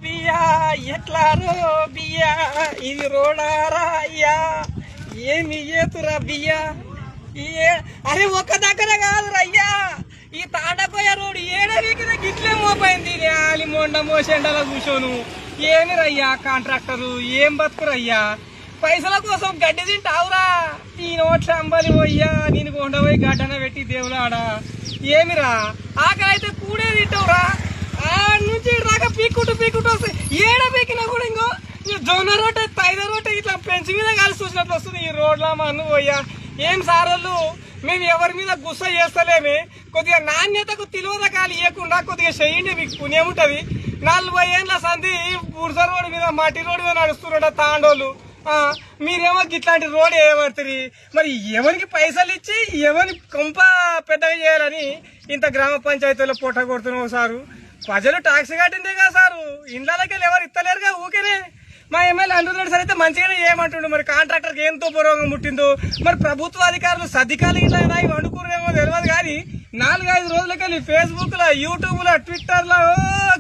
బియ్యా ఎట్లారో బియ్యా ఇది రోడారా అయ్యా ఏమి ఏతురా బియ్యా అరే ఒక్క దగ్గర కాదురా అయ్యా ఈ తాండపోయే రోడ్డు ఏడవికి గిట్లే మోపోయింది ఆలి మొండ మోసెండలా కూర్చోను ఏమి రయ్యా కాంట్రాక్టరు ఏం బతుకురయ్యా పైసల కోసం గడ్డి తింటావురా ఈ నోట్ల అంబలి పోయ్యా నేను కొండపోయి గడ్డన పెట్టి దేవులాడా ఏమిరా ఆకలి అయితే కూడే తింటావురా ఆ నుంచి రాక పీక్కుంటూ వస్తాయి ఏడ పీకినా కూడా ఇంకో జొన్న రోడ్డు తైద రోడ్డు ఇట్లా పెంచి మీద కలిసి చూసినట్లు వస్తుంది ఈ రోడ్ల మన్ను పోయ్యా ఏం సారోళ్ళు మేము ఎవరి మీద గుస్స చేస్తలేమే కొద్దిగా నాణ్యతకు తిలోదకాలు ఇవ్వకుండా కొద్దిగా చేయండి మీకు పుణ్యం ఉంటుంది 40 ఏళ్ళ సంధి బురద రోడ్డు మీద మట్టి రోడ్డు మీద నడుస్తున్నాడు తాండోళ్ళు మీరేమో ఇట్లాంటి రోడ్ వేయబడుతుంది మరి ఎవరికి పైసలు ఇచ్చి ఎవరి కొంప పెద్దగా చేయాలని ఇంత గ్రామ పంచాయతీలో పొట్ట కొడుతున్నావు సారు ప్రజలు ట్యాక్స్ కట్టిందే కదా సారు ఇండ్లకి ఎవరు ఇస్తలేరుగా ఊకేనే మా ఎమ్మెల్యే అనిరుద్ధ సార్ అయితే మంచిగానే చేయమంటుండు మరి కాంట్రాక్టర్కి ఏం తోపురోగం ముట్టిందో మరి ప్రభుత్వ అధికారులు సర్దికాలు ఇట్లా వండుకునేమో తెలియదు కానీ 4-5 రోజులకెళ్ళి ఫేస్బుక్ లో యూట్యూబ్ లో ట్విట్టర్ లో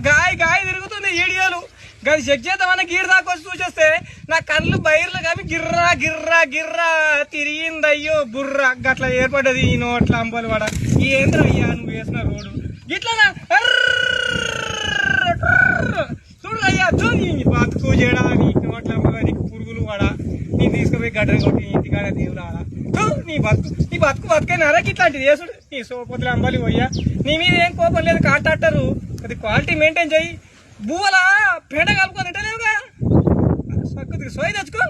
గాయ తిరుగుతుంది వీడియోలు గది చెక్ చేద్దామని గీర్ దాకా వచ్చి చూసేస్తే నా కళ్ళు బైర్లు కానీ గిర్రా గిర్రా గిర్రా తిరిగిందయ్యో బుర్రా గట్లా ఏర్పడ్డది ఈ నోట్ల అంబలు వాడ ఈ ఏంద్రం అయ్యా నువ్వు వేసిన రోడ్డు గిట్లా చూడు అయ్యా చూడు బతుకు చేయడా నీ నోట్ల నీకు పురుగులు వాడా నీ తీసుకుపోయి గడ్డలు కొట్టి ఇంటికాడ దేవులాడా నీ బతుకు బతుకైనారా ఇట్లాంటిది వేసుడు నీ సోపతులు అంబలి పోయ్యా నీ మీద ఏం కోపం లేదు కాంట్రాక్టరు అది క్వాలిటీ మెయింటైన్ చెయ్యి బువ్వలా పేడ కలుపుకొని తింటలేవుగా సోయి తెచ్చుకో